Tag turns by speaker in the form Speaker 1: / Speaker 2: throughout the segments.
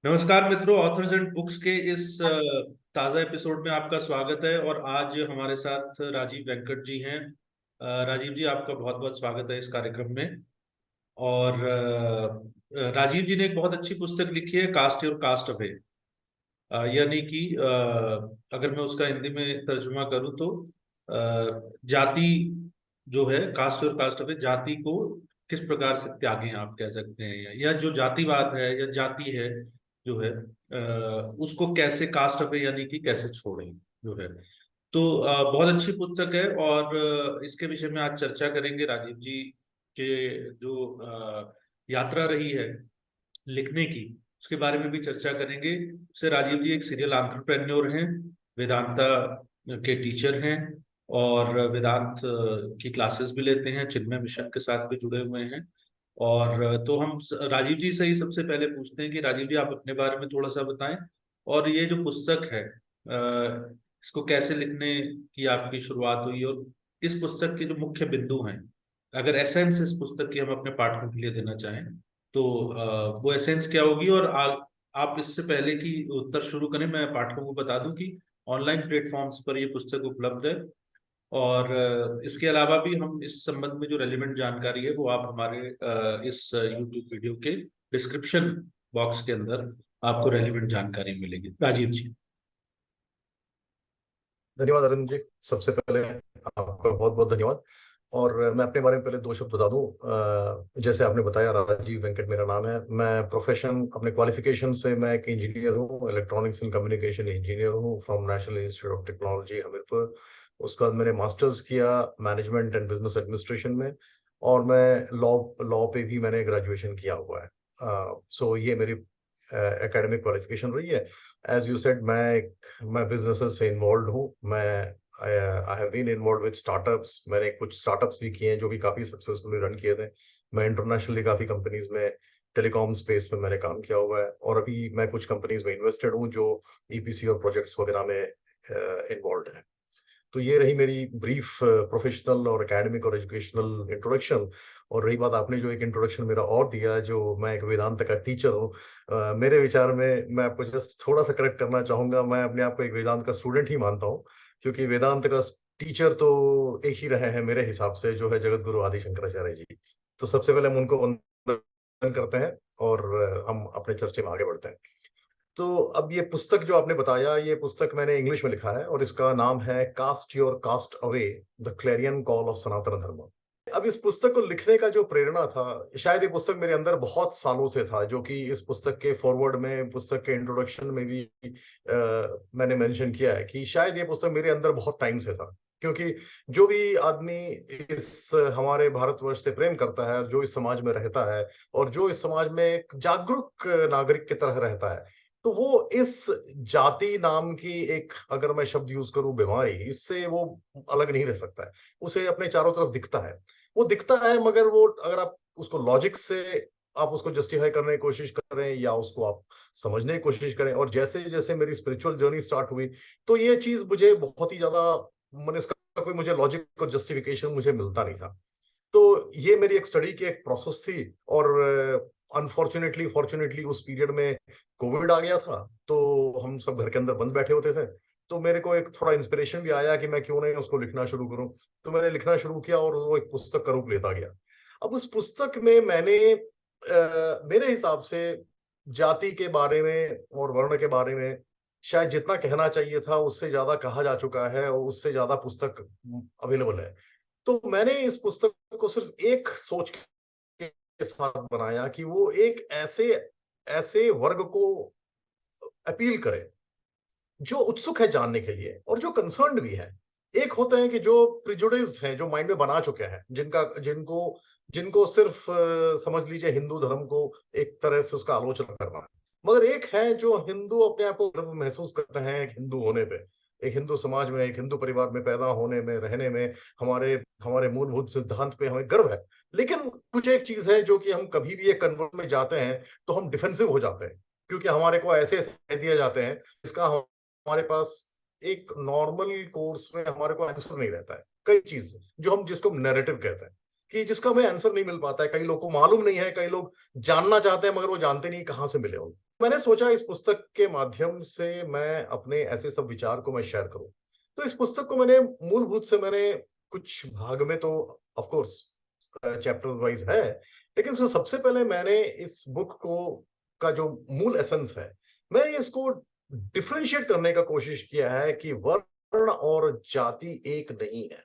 Speaker 1: नमस्कार मित्रों, authors and books के इस ताज़ा एपिसोड में आपका स्वागत है। और आज हमारे साथ राजीव वेंकट जी हैं। राजीव जी, आपका बहुत बहुत स्वागत है इस कार्यक्रम में। और राजीव जी ने एक बहुत अच्छी पुस्तक लिखी है, कास्ट और कास्ट अवे। यानी कि अगर मैं उसका हिंदी में तर्जुमा करूँ तो जाति जो है, कास्ट और कास्ट अवे, जाति को किस प्रकार से त्यागें आप कह सकते हैं, या जो जातिवाद है या जाति है जो है, उसको कैसे कास्ट अवे यानी कि कैसे छोड़ें जो है। तो बहुत अच्छी पुस्तक है। और इसके विषय में आज चर्चा करेंगे राजीव जी के जो यात्रा रही है लिखने की, उसके बारे में भी चर्चा करेंगे। उससे राजीव जी एक सीरियल एंटरप्रेन्योर हैं, वेदांता के टीचर हैं, और वेदांत की क्लासेस भी लेते हैं, चिन्मय मिशन के साथ भी जुड़े हुए हैं। और तो हम राजीव जी से ही सबसे पहले पूछते हैं कि राजीव जी, आप अपने बारे में थोड़ा सा बताएं। और ये जो पुस्तक है, इसको कैसे लिखने की आपकी शुरुआत हुई, और इस पुस्तक के जो मुख्य बिंदु हैं, अगर एसेंस इस पुस्तक की हम अपने पाठकों के लिए देना चाहें तो वो एसेंस क्या होगी। और आप इससे पहले कि उत्तर शुरू करें, मैं पाठकों को बता दूं कि ऑनलाइन प्लेटफॉर्म्स पर ये पुस्तक उपलब्ध है। और इसके अलावा भी हम इस संबंध में जो रेलिवेंट जानकारी है वो आप हमारे इस यूट्यूब वीडियो के डिस्क्रिप्शन बॉक्स के अंदर आपको रेलिवेंट जानकारी मिलेगी। राजीव जी।
Speaker 2: धन्यवाद अरुण जी। सबसे पहले आपका बहुत बहुत धन्यवाद। और मैं अपने बारे में पहले दो शब्द बता दूं। जैसे आपने बताया, राजीव वेंकट मेरा नाम है। मैं प्रोफेशन, अपने क्वालिफिकेशन से मैं एक इंजीनियर हूं, इलेक्ट्रॉनिक्स एंड कम्युनिकेशन इंजीनियर हूं from national institute of technology Hamirpur. उसके बाद मैंने मास्टर्स किया मैनेजमेंट एंड बिजनेस एडमिनिस्ट्रेशन में। और मैं लॉ लॉ पे भी मैंने ग्रेजुएशन किया हुआ है। सो ये मेरी एकेडमिक क्वालिफिकेशन रही है। एज यू सेड, मैं बिजनेसेस से इन्वॉल्व हूँ। मैं I have been involved with startups. मैंने कुछ स्टार्टअप्स भी किए हैं जो भी काफी सक्सेसफुली रन किए थे। मैं इंटरनेशनली काफी कंपनीज में टेलीकॉम स्पेस में मैंने काम किया हुआ है, और अभी मैं कुछ कंपनीज में इन्वेस्टेड हूँ जो ईपीसी और प्रोजेक्ट्स वगैरह में इन्वॉल्व है। तो ये रही मेरी ब्रीफ प्रोफेशनल और एकेडमिक और एजुकेशनल इंट्रोडक्शन। और रही बात, आपने जो एक इंट्रोडक्शन मेरा और दिया, जो मैं एक वेदांत का टीचर हूँ, मेरे विचार में मैं आपको जस्ट थोड़ा सा करेक्ट करना चाहूंगा। मैं अपने आप को एक वेदांत का स्टूडेंट ही मानता हूँ, क्योंकि वेदांत का टीचर तो एक ही रहे हैं मेरे हिसाब से, जो है जगत गुरु आदि शंकराचार्य जी। तो सबसे पहले हम उनको वंदन करते हैं, और हम अपने चर्चे में आगे बढ़ते हैं। तो अब ये पुस्तक जो आपने बताया, ये पुस्तक मैंने इंग्लिश में लिखा है, और इसका नाम है cast your cast away, the clarion call of Sanatan Dharma. अब इस पुस्तक को लिखने का जो प्रेरणा था, शायद ये पुस्तक मेरे अंदर बहुत सालों से था, जो कि इस पुस्तक के फॉरवर्ड में, पुस्तक के इंट्रोडक्शन में भी मैंने मेंशन किया है कि शायद ये पुस्तक मेरे अंदर बहुत टाइम से था। क्योंकि जो भी आदमी इस हमारे भारतवर्ष से प्रेम करता है, जो इस समाज में रहता है, और जो इस समाज में एक जागरूक नागरिक की तरह रहता है, तो वो इस जाति नाम की एक, अगर मैं शब्द यूज करूं, बीमारी, इससे वो अलग नहीं रह सकता है। उसे अपने चारों तरफ दिखता है। वो दिखता है, मगर वो, अगर आप उसको लॉजिक से आप उसको जस्टिफाई करने की कोशिश करें, या उसको आप समझने की कोशिश करें, और जैसे जैसे मेरी स्पिरिचुअल जर्नी स्टार्ट हुई, तो ये चीज मुझे बहुत ही ज्यादा, मैंने इसका कोई मुझे लॉजिक और जस्टिफिकेशन मुझे मिलता नहीं था। तो ये मेरी एक स्टडी की एक प्रोसेस थी। और अनफॉर्चुनेटली फॉर्चुनेटली उस पीरियड में कोविड आ गया था, तो हम सब घर के अंदर बंद बैठे होते थे। तो मेरे को एक थोड़ा इंस्पिरेशन भी आया कि मैं क्यों नहीं उसको लिखना शुरू करूं। तो मैंने लिखना शुरू किया, और वो एक पुस्तक का रूप लेता गया। अब उस पुस्तक में मैंने मेरे हिसाब से जाति के बारे में और वर्ण के बारे में शायद जितना कहना चाहिए था, उससे ज्यादा कहा जा चुका है, और उससे ज्यादा पुस्तक अवेलेबल है। तो मैंने इस पुस्तक को सिर्फ एक सोच के साथ बनाया कि वो एक ऐसे ऐसे वर्ग को अपील करे, जो उत्सुक है जानने के लिए, और जो कंसर्न्ड भी है। एक होते हैं कि जो प्रिजुडिस्ड हैं, जो माइंड में बना चुके हैं, जिनका जिनको जिनको सिर्फ समझ लीजिए हिंदू धर्म को एक तरह से उसका आलोचना करना है। मगर एक है जो हिंदू, अपने आप को गर्व महसूस करते हैं एक हिंदू होने पे, एक हिंदू समाज में, एक हिंदू परिवार में पैदा होने में, रहने में, हमारे हमारे मूलभूत सिद्धांत पे हमें गर्व है। लेकिन कुछ एक चीज है, जो कि हम कभी भी एक कन्वर्ट में जाते हैं तो हम डिफेंसिव हो जाते हैं, क्योंकि हमारे को ऐसे ऐसे कह दिया जाते हैं, इसका हमारे पास एक नॉर्मल कोर्स में हमारे को आंसर नहीं रहता है। कई चीज जो हम, जिसको नैरेटिव कहते हैं, कि जिसका हमें आंसर नहीं मिल पाता है। कई लोग को मालूम नहीं है, कई लोग जानना चाहते हैं, मगर वो जानते नहीं कहाँ से मिले हो। मैंने सोचा इस पुस्तक के माध्यम से मैं अपने ऐसे सब विचार को मैं शेयर करूं। तो इस पुस्तक को मैंने मूलभूत से मैंने कुछ भाग में तो ऑफ कोर्स चैप्टर वाइज है, लेकिन सबसे पहले मैंने इस बुक को का जो मूल एसेंस है, मैंने इसको डिफरेंशिएट करने का कोशिश किया है कि वर्ण और जाति एक नहीं है।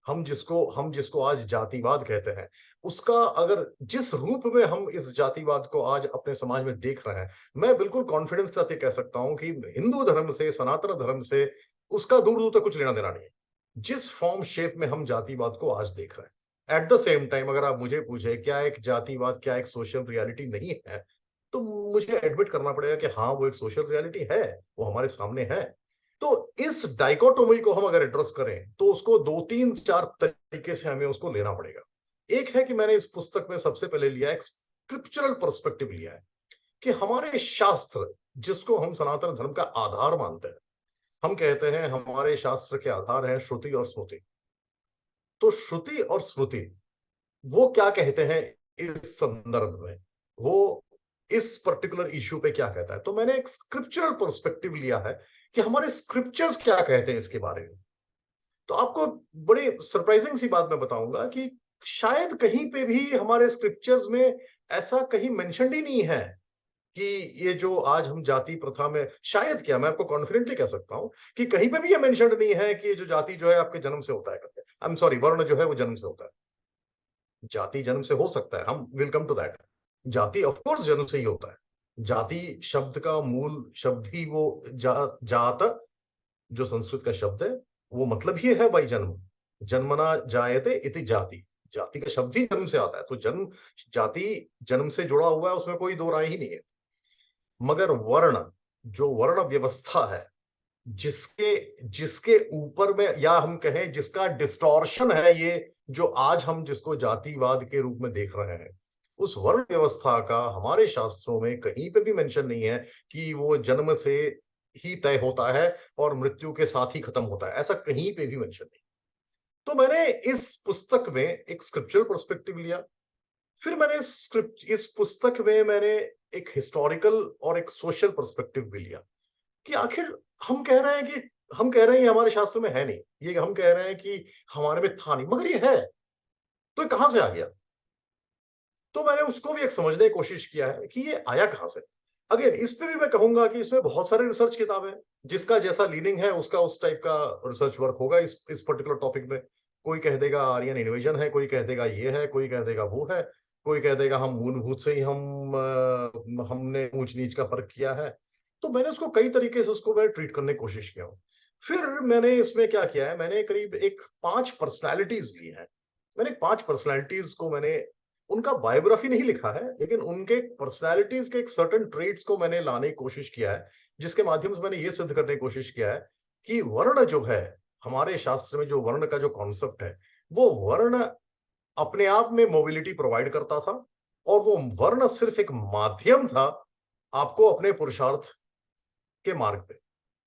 Speaker 2: हम जिसको आज जातिवाद कहते हैं, उसका अगर जिस रूप में हम इस जातिवाद को आज अपने समाज में देख रहे हैं, मैं बिल्कुल कॉन्फिडेंस के साथ ये कह सकता हूं कि हिंदू धर्म से, सनातन धर्म से उसका दूर दूर तक कुछ लेना देना नहीं है, जिस फॉर्म शेप में हम जातिवाद को आज देख रहे हैं। एट द सेम टाइम अगर आप मुझे पूछे क्या एक जातिवाद, क्या एक सोशल रियलिटी नहीं है, तो मुझे एडमिट करना पड़ेगा कि हाँ, वो एक सोशल रियलिटी है, वो हमारे सामने है। तो इस डाइकोटोमी को हम अगर एड्रेस करें तो उसको दो तीन चार तरीके से हमें उसको लेना पड़ेगा। एक है कि मैंने इस पुस्तक में सबसे पहले लिया एक स्क्रिप्चरल पर्सपेक्टिव लिया है कि हमारे शास्त्र, जिसको हम सनातन धर्म का आधार मानते हैं, हम कहते हैं हमारे शास्त्र के आधार है श्रुति और स्मृति। तो श्रुति और स्मृति वो क्या कहते हैं इस संदर्भ में, वो इस पर्टिकुलर इश्यू पे क्या कहता है। तो मैंने एक स्क्रिप्चरल पर्सपेक्टिव लिया है कि हमारे स्क्रिप्चर्स क्या कहते हैं इसके बारे में। तो आपको बड़ी सरप्राइजिंग सी बात मैं बताऊंगा कि शायद कहीं पे भी हमारे स्क्रिप्चर्स में ऐसा कहीं मेंशन्ड ही नहीं है कि ये जो आज हम जाति प्रथा में, शायद क्या, मैं आपको कॉन्फिडेंटली कह सकता हूं कि कहीं पे भी ये मेंशन्ड नहीं है कि ये जो जाति जो है आपके जन्म से होता है करके। आई एम सॉरी, वर्ण जो है वो जन्म से होता है। जाति जन्म से हो सकता है, हम विल कम टू दैट। जाति ऑफ कोर्स जन्म से ही होता है। जाति शब्द का मूल शब्द ही वो जात, जो संस्कृत का शब्द है, वो मतलब ही है भाई जन्म। जन्मना जायते इति जाति, जाति का शब्द ही जन्म से आता है। तो जन्म, जाति जन्म से जुड़ा हुआ है, उसमें कोई दो राय ही नहीं है। मगर वर्ण, जो वर्ण व्यवस्था है, जिसके जिसके ऊपर में, या हम कहें जिसका डिस्टॉर्शन है, ये जो आज हम जिसको जातिवाद के रूप में देख रहे हैं, उस वर्ण व्यवस्था का हमारे शास्त्रों में कहीं पे भी मेंशन नहीं है कि वो जन्म से ही तय होता है और मृत्यु के साथ ही खत्म होता है। ऐसा कहीं पे भी मेंशन नहीं। तो मैंने इस पुस्तक में एक स्क्रिप्चुरल पर्सपेक्टिव लिया। फिर मैंने इस पुस्तक में मैंने एक हिस्टोरिकल और एक सोशल पर्सपेक्टिव भी लिया कि आखिर हम कह रहे हैं कि हम कह रहे हैं ये हमारे शास्त्र में है नहीं, ये हम कह रहे हैं कि हमारे में था नहीं, मगर ये है, तो ये कहां से आ गया। तो मैंने उसको भी एक समझने की कोशिश किया है कि ये आया कहां से। अगेन इस पे भी मैं कहूंगा कि इसमें बहुत सारे रिसर्च किताबें हैं, जिसका जैसा लीनिंग है उसका उस टाइप का रिसर्च वर्क होगा इस पर्टिकुलर टॉपिक में। कोई कह देगा आर्यन इन्वेजन है, कोई कह देगा ये है, कोई कह देगा वो है, कोई कह देगा हम मूलभूत से ही हमने ऊंच नीच का फर्क किया है। तो मैंने उसको कई तरीके से उसको मैं ट्रीट करने की कोशिश किया हूँ। फिर मैंने इसमें क्या किया है, मैंने करीब एक 5 पर्सनैलिटीज ली है। मैंने 5 पर्सनैलिटीज को मैंने, उनका बायोग्राफी नहीं लिखा है, लेकिन उनके पर्सनैलिटीज के एक सर्टेन ट्रेट्स को मैंने लाने की कोशिश किया है, जिसके माध्यम से मैंने ये सिद्ध करने की कोशिश किया है कि वर्ण जो है, हमारे शास्त्र में जो वर्ण का जो कॉन्सेप्ट है, वो वर्ण अपने आप में मोबिलिटी प्रोवाइड करता था, और वो वर्ण सिर्फ एक माध्यम था आपको अपने पुरुषार्थ के मार्ग पे।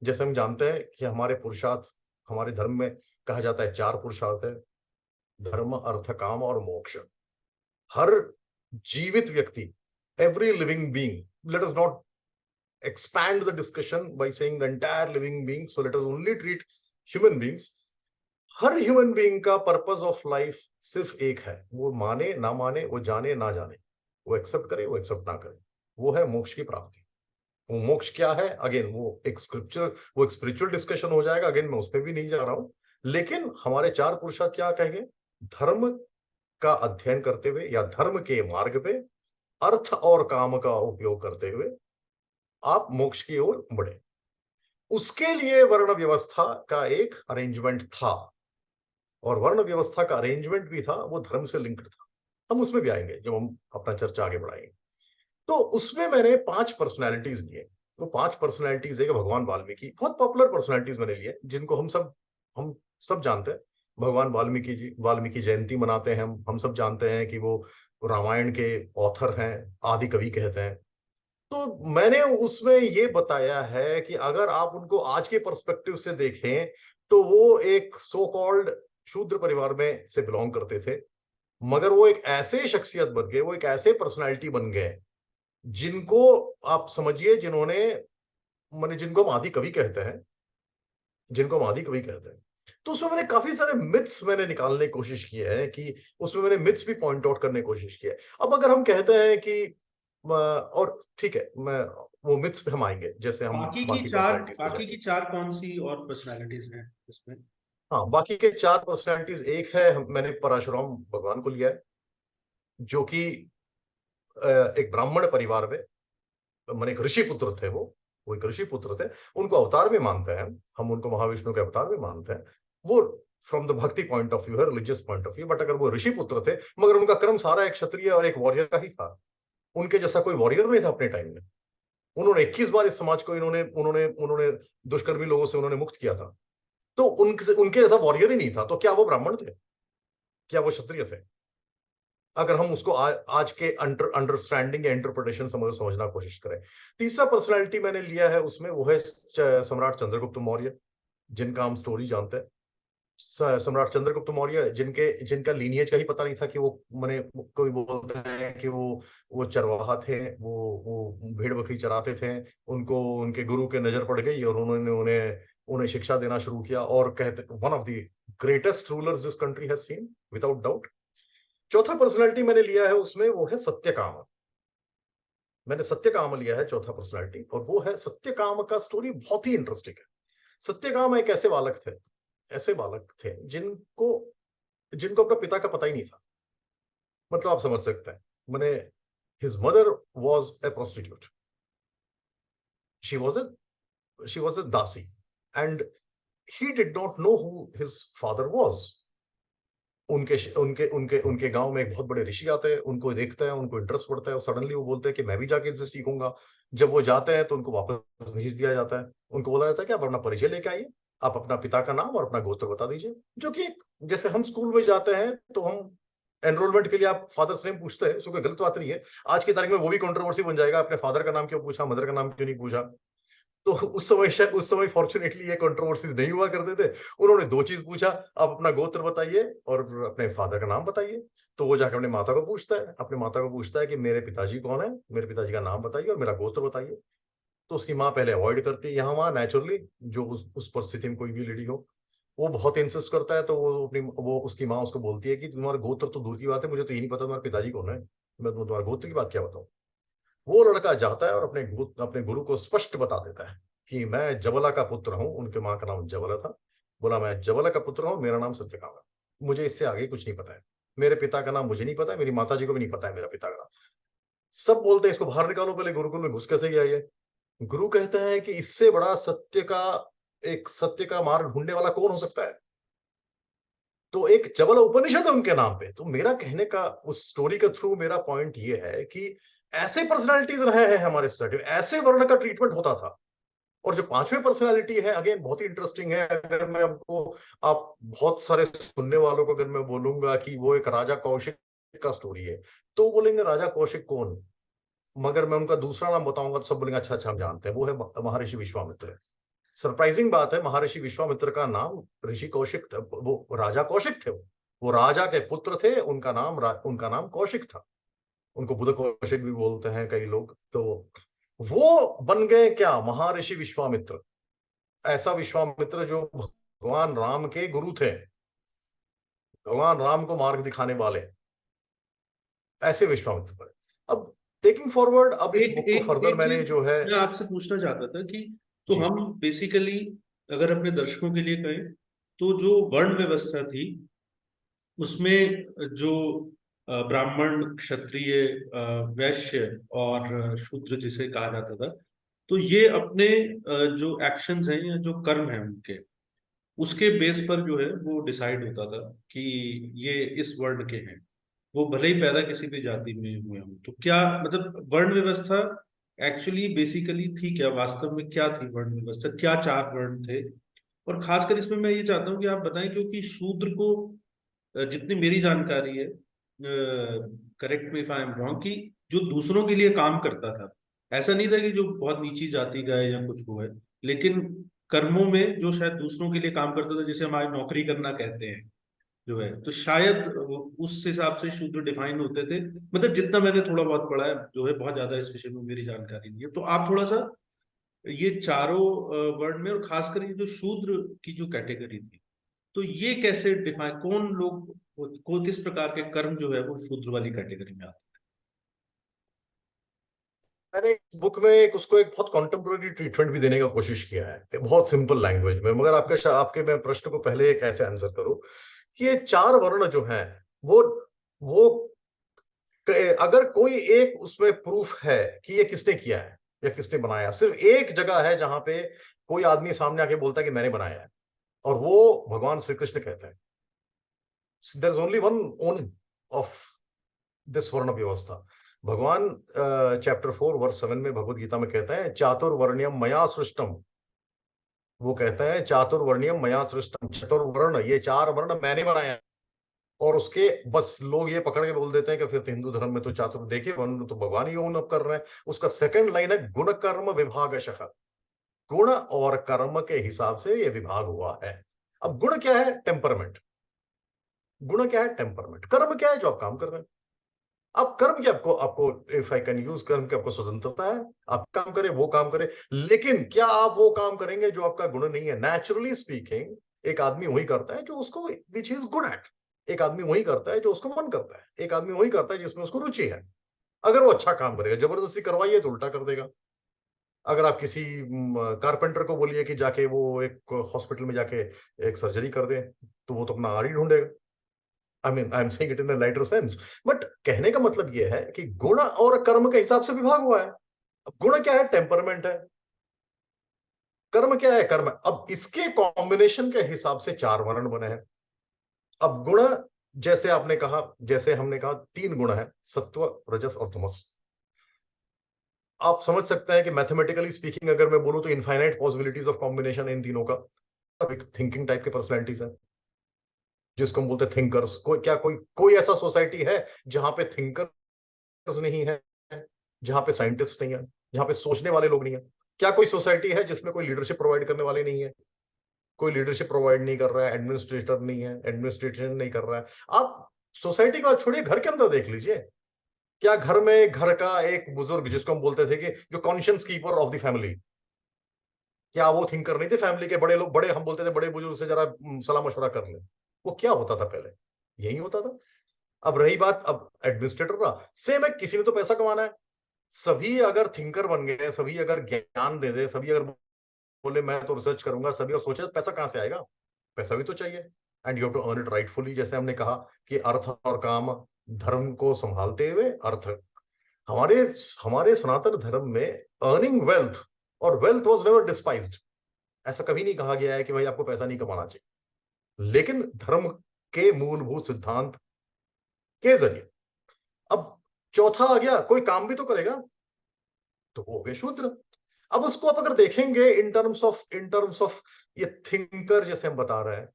Speaker 2: जैसे हम जानते हैं कि हमारे पुरुषार्थ, हमारे धर्म में कहा जाता है 4 पुरुषार्थ है, धर्म, अर्थ, काम और मोक्ष। हर जीवित व्यक्ति, every living being, let us not expand the discussion by saying the entire living being, so let us only treat human beings। Her human being का पर्पस ऑफ लाइफ सिर्फ एक है, वो माने ना माने, वो जाने ना जाने, वो एक्सेप्ट करे, वो एक्सेप्ट ना करे, वो है मोक्ष की प्राप्ति। वो मोक्ष क्या है, अगेन वो एक स्क्रिप्चर, वो एक स्पिरिचुअल डिस्कशन हो जाएगा, अगेन मैं उस पर भी नहीं जा रहा हूं। लेकिन हमारे 4 पुरुषार्थ क्या कहेंगे, धर्म का अध्ययन करते हुए या धर्म के मार्ग पे अर्थ और काम का उपयोग करते हुए आप मोक्ष की ओर बढ़े। उसके लिए वर्ण व्यवस्था का एक अरेंजमेंट था, और वर्ण व्यवस्था का अरेंजमेंट भी था वो धर्म से लिंक्ड था। हम उसमें भी आएंगे जब हम अपना चर्चा आगे बढ़ाएंगे। तो उसमें मैंने 5 पर्सनैलिटीज लिए। वो 5 पर्सनैलिटीज है भगवान वाल्मीकि, बहुत पॉपुलर पर्सनैलिटीज मैंने लिए, जिनको हम सब जानते हैं। भगवान वाल्मीकि जी, वाल्मीकि जयंती मनाते हैं हम सब जानते हैं कि वो रामायण के ऑथर हैं, आदि कवि कहते हैं। तो मैंने उसमें ये बताया है कि अगर आप उनको आज के पर्सपेक्टिव से देखें, तो वो एक सो कॉल्ड शूद्र परिवार में से बिलोंग करते थे, मगर वो एक ऐसे शख्सियत बन गए, वो एक ऐसे पर्सनालिटी बन गए जिनको आप समझिए, जिन्होंने, माने जिनको हम आदि कवि कहते हैं, जिनको हम आदि कवि कहते हैं, तो उसमें मैंने काफी सारे मिथ्स मैंने निकालने की कोशिश की है, कि उसमें मैंने मिथ्स भी पॉइंट आउट करने की कोशिश की है। अब अगर हम कहते हैं कि और ठीक है, मैं वो मिथ्स पे हम आएंगे, जैसे हम बाकी पर्सनैलिटीज पे
Speaker 1: बाकी
Speaker 2: जाएंगे।
Speaker 1: की चार कौन सी और पर्सनालिटीज हैं इसमें?
Speaker 2: हाँ, बाकी के चार पर्सनैलिटीज, एक है, मैंने परशुराम भगवान को लिया है, जो कि एक ब्राह्मण परिवार में, माने एक ऋषि पुत्र थे वो एक ऋषि पुत्र थे। उनको अवतार में मानते हैं, हम उनको महाविष्णु के अवतार में मानते हैं। वो फ्रॉम द भक्ति पॉइंट ऑफ व्यू है, religious point of view, but अगर वो ऋषि पुत्र थे, मगर उनका कर्म सारा एक क्षत्रिय और एक वॉरियर का ही था। उनके जैसा कोई वॉरियर नहीं था अपने टाइम में। उन्होंने 21 बार इस समाज को इन्होंने उन्होंने उन्होंने दुष्कर्मी लोगों से उन्होंने मुक्त किया था। तो उनके उनके जैसा वॉरियर ही नहीं था, तो क्या वो ब्राह्मण थे? क्या वो क्षत्रिय थे? अगर हम उसको आज के अंडरस्टैंडिंग या इंटरप्रिटेशन समझना कोशिश करें। तीसरा पर्सनालिटी मैंने लिया है उसमें, वो है सम्राट चंद्रगुप्त मौर्य, जिनका हम स्टोरी जानते हैं। सम्राट चंद्रगुप्त मौर्य, जिनके जिनका लीनिएज का ही पता नहीं था, कि वो, मैंने, कोई बोलते हैं कि वो चरवाहा थे, वो भेड़ बकरी चराते थे। उनको उनके गुरु के नजर पड़ गई, और उन्होंने उन्हें उन्हें शिक्षा देना शुरू किया, और कहते one of the greatest rulers this country has seen, without doubt. चौथा पर्सनालिटी मैंने लिया है उसमें, वो है सत्यकाम। मैंने सत्यकाम लिया है चौथा पर्सनालिटी, और वो है सत्यकाम का स्टोरी बहुत ही इंटरेस्टिंग है। सत्यकाम एक ऐसे बालक थे जिनको जिनको अपने पिता का पता ही नहीं था। मतलब आप समझ सकते हैं, मैंने, his mother was a prostitute, she was she was a dasi, and he did not know who his father was. उनके उनके उनके उनके गांव में एक बहुत बड़े ऋषि आते हैं, उनको देखते हैं, उनको इंटरेस्ट पड़ता है, और सडनली वो बोलते हैं कि मैं भी जाके इनसे सीखूंगा। जब वो जाते हैं तो उनको वापस भेज दिया जाता है। उनको बोला जाता है कि आप अपना परिचय लेके आइए, आप अपना पिता का नाम और अपना गोत्र बता दीजिए। जो कि जैसे हम स्कूल में जाते हैं तो हम एनरोलमेंट के लिए आप फादर्स नेम पूछते हैं, उसमें कोई गलत बात नहीं है। आज की तारीख में वो भी कंट्रोवर्सी बन जाएगा, अपने फादर का नाम क्यों पूछा, मदर का नाम क्यों नहीं पूछा। तो उस समय फॉर्चुनेटली ये कंट्रोवर्सीज नहीं हुआ करते थे। उन्होंने दो चीज पूछा, आप अपना गोत्र बताइए और अपने फादर का नाम बताइए। तो वो जाकर अपने माता को पूछता है, कि मेरे पिताजी कौन है, मेरे पिताजी का नाम बताइए और मेरा गोत्र बताइए। तो उसकी माँ पहले अवॉइड करती है, यहाँ वहां नेचुरली, जो उस परिस्थिति में कोई भी लेडी हो, वो बहुत इंसिस्ट करता है। तो वो उसकी माँ उसको बोलती है कि तुम्हारा गोत्र तो दूर की बात है, मुझे तो ये नहीं पता तुम्हारे पिताजी कौन है, मैं तुम्हारे गोत्र की बात क्या बताऊं। वो लड़का जाता है और अपने गुरु को स्पष्ट बता देता है कि मैं जबला का पुत्र हूं। उनके माँ का नाम जबला था। बोला, मैं जबला का पुत्र हूं, मेरा नाम सत्यकाम है, मुझे इससे आगे कुछ नहीं पता है। मेरे पिता का नाम मुझे नहीं पता है, मेरी माता जी को भी नहीं पता है मेरा पिता का नाम। सब बोलते हैं इसको बाहर निकालो, पहले गुरुकुल में घुस कैसे गया ये। गुरु कहते हैं कि इससे बड़ा सत्य का मार्ग ढूंढने वाला कौन हो सकता है। तो एक जबल उपनिषद है उनके नाम पे। तो मेरा कहने का, उस स्टोरी के थ्रू मेरा पॉइंट ये है कि ऐसे पर्सनालिटीज रहे हैं हमारे सोसाइटी में, ऐसे वर्ण का ट्रीटमेंट होता था। और जो पांचवें पर्सनालिटी है, अगेन बहुत ही इंटरेस्टिंग है। अगर मैं आपको, आप बहुत सारे सुनने वालों को अगर मैं बोलूंगा कि वो एक राजा कौशिक का स्टोरी है, तो बोलेंगे राजा कौशिक कौन। मगर मैं उनका दूसरा नाम बताऊंगा तो सब बोलेंगे अच्छा अच्छा हम जानते हैं, वो है महर्षि विश्वामित्र। सरप्राइजिंग बात है, महर्षि विश्वामित्र का नाम ऋषि कौशिक था, वो राजा कौशिक थे। वो राजा के पुत्र थे, उनका नाम कौशिक था। उनको बुध कौशिक भी बोलते हैं कई लोग। तो वो बन गए क्या, महर्षि विश्वामित्र। ऐसा विश्वामित्र जो भगवान राम के गुरु थे, भगवान राम को मार्ग दिखाने वाले, ऐसे विश्वामित्र पर। अब टेकिंग फॉरवर्ड, अब इस
Speaker 1: एक
Speaker 2: बुक को
Speaker 1: एक
Speaker 2: फर्दर
Speaker 1: एक
Speaker 2: मैंने
Speaker 1: चीज
Speaker 2: जो है।
Speaker 1: मैं आपसे पूछना चाहता था कि तो
Speaker 2: जी।
Speaker 1: हम बेसिकली अगर अपने दर्शकों के लिए कहें तो जो वर्ण व्यवस्था थी उसमें जो ब्राह्मण, क्षत्रिय, वैश्य और शूद्र जिसे कहा जाता था, तो ये अपने जो एक्शंस हैं या जो कर्म हैं उनके, उसके बेस पर जो है वो डिसाइड होता था कि ये इस वर्ण के हैं। वो भले ही पैदा किसी भी जाति में हुए हों। तो क्या मतलब वर्ण व्यवस्था एक्चुअली बेसिकली थी क्या, वास्तव में क्या थी वर्ण व्यवस्था, क्या चार वर्ण थे? और खासकर इसमें मैं ये चाहता हूँ कि आप बताएं, क्योंकि शूद्र को जितनी मेरी जानकारी है, correct me if I am wrong, कि जो दूसरों के लिए काम करता था, ऐसा नहीं था कि जो बहुत नीची जाति का है या कुछ वो है, लेकिन कर्मों में जो शायद दूसरों के लिए काम करता था, जिसे हम आज नौकरी करना कहते हैं, जो है, तो शायद उस हिसाब से शूद्र डिफाइन होते थे। मतलब जितना मैंने थोड़ा बहुत पढ़ा है जो है, बहुत ज्यादा इस विषय में मेरी जानकारी नहीं है। तो आप थोड़ा सा ये चारों वर्ण में, और खासकर ये जो शूद्र की जो कैटेगरी थी, तो ये कैसे डिफाइन, कौन लोग को किस प्रकार के कर्म जो है वो शूद्र वाली कैटेगरी में आते
Speaker 2: मैंने बुक में एक उसको एक बहुत कॉन्टेम्पोररी ट्रीटमेंट भी देने का कोशिश किया है, बहुत सिंपल लैंग्वेज में। मगर आपके मैं प्रश्न को पहले एक ऐसे आंसर करूं कि ये चार वर्ण जो हैं, वो अगर कोई एक उसमें प्रूफ है कि ये किसने किया है या किसने बनाया, सिर्फ एक जगह है जहां पे कोई आदमी सामने आके बोलता है कि मैंने बनाया है, और वो भगवान श्री कृष्ण कहते हैं। There is only one own of this वर्ण व्यवस्था। भगवान चैप्टर 4 वर्स 7 में भगवत गीता में कहता है, चातुर्वर्ण्यम मया सृष्टम। वो कहता है चातुर्वर्ण्यम मया सृष्टम, चतुर्वर्ण, ये चार वर्ण मैंने बनाया। और उसके बस लोग ये पकड़ के बोल देते हैं कि फिर तो हिंदू धर्म में तो चातुर, देखिए वर्ण तो भगवान ही ओन अप कर रहे हैं। उसका सेकंड लाइन है, गुण कर्म विभागशः। गुण और कर्म के हिसाब से ये विभाग हुआ है। अब गुण क्या है? टेम्परमेंट। गुण क्या है? टेम्परमेंट। कर्म क्या है? जो आप काम कर रहे हैं। अब कर्म क्या, आपको आपको इफ आई कैन यूज कर्म, की आपको स्वतंत्रता है, आप काम करें, वो काम करें। लेकिन क्या आप वो काम करेंगे जो आपका गुण नहीं है? नेचुरली स्पीकिंग, एक आदमी वही करता है जो उसको विच इज गुड एट। एक आदमी वही करता है जो उसको मन करता है। एक आदमी वही करता है जिसमें उसको रुचि है। अगर वो अच्छा काम करेगा, जबरदस्ती करवाइए तो उल्टा कर देगा। अगर आप किसी कारपेंटर को बोलिए कि जाके वो एक हॉस्पिटल में जाके एक सर्जरी कर दे, तो वो तो अपना आड़ ही ढूंढेगा। I am saying it in lighter sense. But कहने का मतलब यह है कि गुण और कर्म के हिसाब से विभाग हुआ है। अब गुण क्या है? टेम्परमेंट है। कर्म क्या है? कर्म। अब इसके कॉम्बिनेशन के हिसाब से चार वर्ण बने हैं। अब गुण, जैसे आपने कहा, जैसे हमने कहा, तीन गुण है, सत्व, रजस और तमस। आप समझ सकते हैं कि मैथमेटिकली स्पीकिंग अगर मैं बोलूं तो इनफाइनाइट पॉसिबिलिटीज ऑफ कॉम्बिनेशन इन तीनों का। एक थिंकिंग टाइप के पर्सनैलिटीज है जिसको हम बोलते हैं थिंकर्स। कोई क्या, कोई कोई ऐसा सोसाइटी है जहां पे थिंकर्स नहीं है, जहां पे साइंटिस्ट नहीं है, जहां पे सोचने वाले लोग नहीं है? क्या कोई सोसाइटी है जिसमें कोई लीडरशिप प्रोवाइड करने वाले नहीं है? कोई लीडरशिप प्रोवाइड नहीं कर रहा है, एडमिनिस्ट्रेटर नहीं है, एडमिनिस्ट्रेशन नहीं कर रहा है। आप सोसाइटी का छोड़िए, घर के अंदर देख लीजिए। क्या घर में, घर का एक बुजुर्ग जिसको हम बोलते थे कि जो conscience keeper of the family, क्या वो थिंकर नहीं थे? फैमिली के बड़े लोग, बड़े हम बोलते थे बड़े बुजुर्ग से जरा सलाह मशवरा कर ले। वो क्या होता था पहले? यही होता था। अब रही बात अब एडमिनिस्ट्रेटर का, सेम है, किसी ने तो पैसा कमाना है। सभी अगर थिंकर बन गए, सभी अगर ज्ञान दे दे, सभी अगर बोले मैं तो रिसर्च करूंगा, सभी और सोचे, तो पैसा कहां से आएगा? पैसा भी तो चाहिए। And you have to earn it rightfully. जैसे हमने कहा कि अर्थ और काम, धर्म को संभालते हुए अर्थ। हमारे हमारे सनातन धर्म में अर्निंग वेल्थ, और वेल्थ वाज नेवर डिस्पाइज्ड। ऐसा कभी नहीं कहा गया है कि भाई आपको पैसा नहीं कमाना चाहिए। लेकिन धर्म के मूलभूत सिद्धांत के जरिए, अब चौथा आ गया, कोई काम भी तो करेगा, तो वो हो गए शूद्र। अब उसको आप अगर देखेंगे इन टर्म्स ऑफ ये थिंकर जैसे हम बता रहे हैं,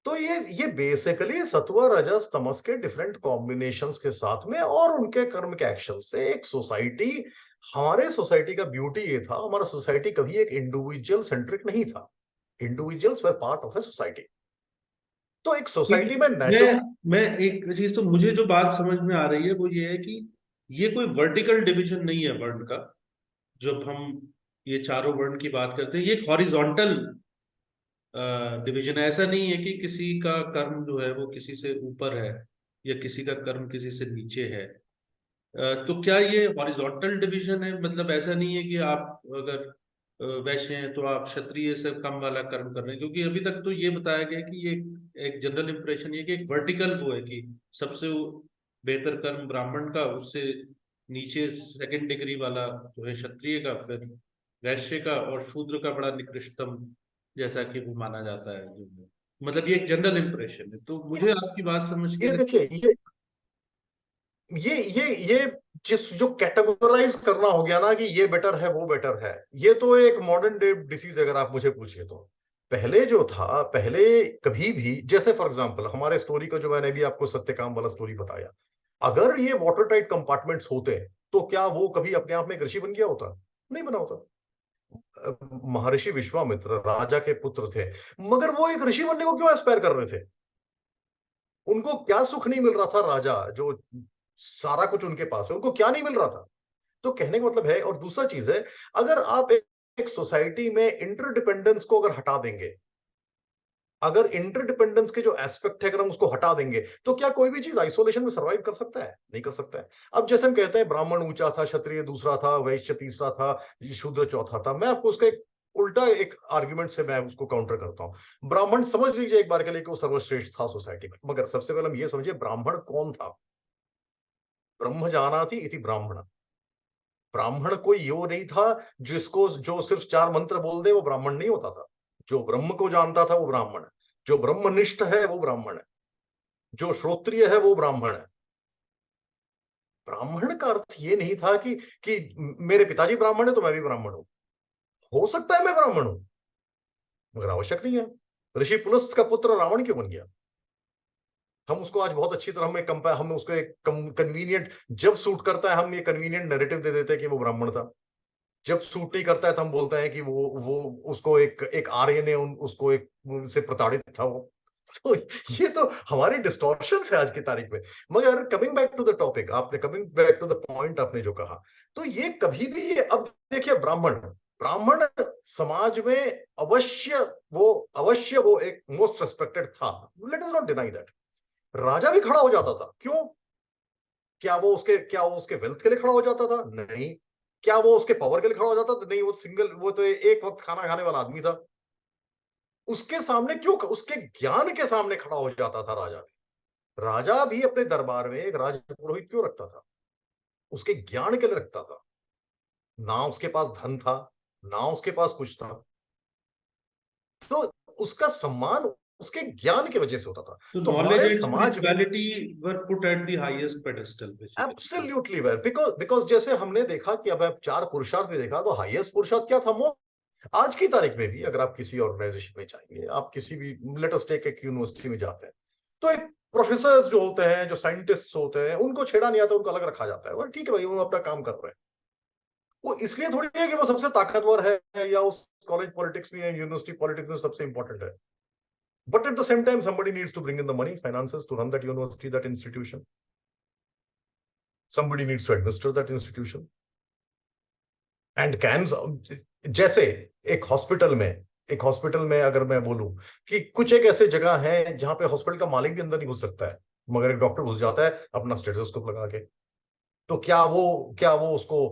Speaker 2: तो ये बेसिकली सत्व रजस तमस के डिफरेंट कॉम्बिनेशंस के साथ में और उनके कर्म के एक्शन से एक सोसाइटी। हमारे सोसाइटी का ब्यूटी ये था, हमारा सोसाइटी कभी एक इंडिविजुअल सेंट्रिक नहीं था। Individuals were part of a society. तो एक
Speaker 1: हैं?
Speaker 2: सोसाइटी में
Speaker 1: मैं
Speaker 2: नेचुरल।
Speaker 1: मैं एक चीज तो मुझे जो बात समझ में आ रही है वो ये है कि ये कोई वर्टिकल डिवीजन नहीं है वर्ण का। जब हम ये चारों वर्ण की बात करते हैं, ये एक हॉरिजॉन्टल डिवीजन है। ऐसा नहीं है कि किसी का कर्म जो है वो किसी से ऊपर है या किसी का कर्म किसी से नीचे है। तो क्या ये हॉरिजॉन्टल डिवीजन है? मतलब ऐसा नहीं है कि आप अगर वैश्य हैं तो आप क्षत्रिय से कम वाला कर्म कर रहे हैं, क्योंकि अभी तक तो ये बताया गया कि ये एक जनरल इंप्रेशन ये कि एक वर्टिकल वो है कि सबसे बेहतर कर्म ब्राह्मण का, उससे नीचे सेकंड डिग्री वाला जो है क्षत्रिय का, फिर वैश्य का, और शूद्र का बड़ा निकृष्टतम जैसा कि वो माना जाता है जो, मतलब ये एक जनरल इंप्रेशन है। तो मुझे आपकी बात समझ के
Speaker 2: ये
Speaker 1: लग,
Speaker 2: देखिए, ये जिस जो कैटेगराइज करना हो गया ना कि ये बेटर है वो बेटर है, ये तो एक मॉडर्न डे डिसीज अगर आप मुझे पूछिए तो। पहले जो था, पहले कभी भी, जैसे फॉर एग्जांपल हमारे स्टोरी को जो मैंने भी आपको सत्यकाम वाला स्टोरी बताया, अगर ये वाटर टाइट कंपार्टमेंट्स होते तो क्या वो कभी अपने आप में एक ऋषि बन गया होता? नहीं बना होता। महर्षि विश्वामित्र राजा के पुत्र थे, मगर वो एक ऋषि बनने को क्यों एस्पायर कर रहे थे? उनको क्या सुख नहीं मिल रहा था? राजा जो सारा कुछ उनके पास है, उनको क्या नहीं मिल रहा था? तो कहने का मतलब है। और दूसरा चीज है, अगर आप एक सोसाइटी में इंटरडिपेंडेंस को अगर हटा देंगे, अगर इंटरडिपेंडेंस के जो एस्पेक्ट है अगर हम उसको हटा देंगे, तो क्या कोई भी चीज आइसोलेशन में सर्वाइव कर सकता है? नहीं कर सकता है। अब जैसे हम कहते हैं ब्राह्मण ऊंचा था, क्षत्रिय दूसरा था, वैश्य तीसरा था, शूद्र चौथा था। मैं आपको उसका एक उल्टा एक आर्ग्यूमेंट से मैं उसको काउंटर करता हूं। ब्राह्मण समझ लीजिए एक बार के लिए कि वो सर्वश्रेष्ठ था सोसाइटी में, मगर सबसे पहले हम ये समझिए ब्राह्मण कौन था। ब्रह्म जानाति इति ब्राह्मण। ब्राह्मण कोई यो नहीं था जिसको जो सिर्फ चार मंत्र बोल दे वो ब्राह्मण नहीं होता था। जो ब्रह्म को जानता था वो ब्राह्मण है। जो ब्रह्मनिष्ठ है वो ब्राह्मण है। जो श्रोत्रिय है वो ब्राह्मण है। ब्राह्मण का अर्थ ये नहीं था कि मेरे पिताजी ब्राह्मण है तो मैं भी ब्राह्मण हूं। हो सकता है मैं ब्राह्मण हूं, मगर आवश्यक नहीं है। ऋषि पुलस्त का पुत्र रावण क्यों बन गया? हम उसको आज बहुत अच्छी तरह में कंपेयर, हम उसको एक कन्वीनियंट, जब सूट करता है हम ये कन्वीनियंट नैरेटिव दे देते हैं कि वो ब्राह्मण था। जब सूट नहीं करता है तो हम बोलते हैं कि वो उसको एक एक आर्य ने उसको एक उनसे प्रताड़ित था वो। तो ये तो हमारी डिस्टॉर्शन है आज की तारीख में। मगर coming back to the topic, आपने coming back to the point आपने जो कहा, तो ये कभी भी अब देखिए ब्राह्मण, ब्राह्मण समाज में अवश्य अवश्य वो एक मोस्ट रेस्पेक्टेड था। Let us not deny that. राजा भी खड़ा हो जाता था, क्यों? क्या वो उसके वेल्थ के लिए खड़ा हो जाता था? नहीं। क्या वो उसके पावर के लिए खड़ा हो जाता था? नहीं। वो तो एक वक्त खाना खाने वाला आदमी था। उसके सामने क्यों, उसके ज्ञान के सामने खड़ा हो जाता था राजा भी। राजा भी अपने दरबार में एक राज पुरोहित क्यों रखता था? उसके ज्ञान के लिए रखता था। ना उसके पास धन था, ना उसके पास कुछ था, तो उसका सम्मान उसके ज्ञान की वजह से होता था।
Speaker 1: So
Speaker 2: तो
Speaker 1: knowledge
Speaker 2: हमारे
Speaker 1: and
Speaker 2: समाज में
Speaker 1: spirituality were put at the highest pedestal, basically.
Speaker 2: Absolutely where, because जैसे हमने देखा कि अब चार पुरुषार्थ भी देखा, तो हाईएस्ट पुरुषार्थ क्या था? आज की तारीख में भी अगर आप किसी ऑर्गेनाइजेशन में जाएंगे, आप किसी भी लेट अस टेक एक यूनिवर्सिटी में जाते हैं, तो एक प्रोफेसर जो होते हैं, जो साइंटिस्ट होते हैं, उनको छेड़ा नहीं आता, उनको अलग रखा जाता है। और ठीक है भाई, वो अपना काम कर रहे हैं। वो इसलिए थोड़ी है कि वो सबसे ताकतवर है या उस कॉलेज पॉलिटिक्स में या यूनिवर्सिटी पॉलिटिक्स में सबसे इंपॉर्टेंट है। But at the same time somebody needs to bring in the money, finances to run that university, that institution. Somebody needs to administer that institution. And can, जैसे एक hospital में अगर मैं बोलूं कि कुछ एक ऐसे जगह है जहां पे हॉस्पिटल का मालिक भी अंदर नहीं घुस सकता है, मगर एक डॉक्टर घुस जाता है अपना स्टेथोस्कोप लगा के। तो क्या वो उसको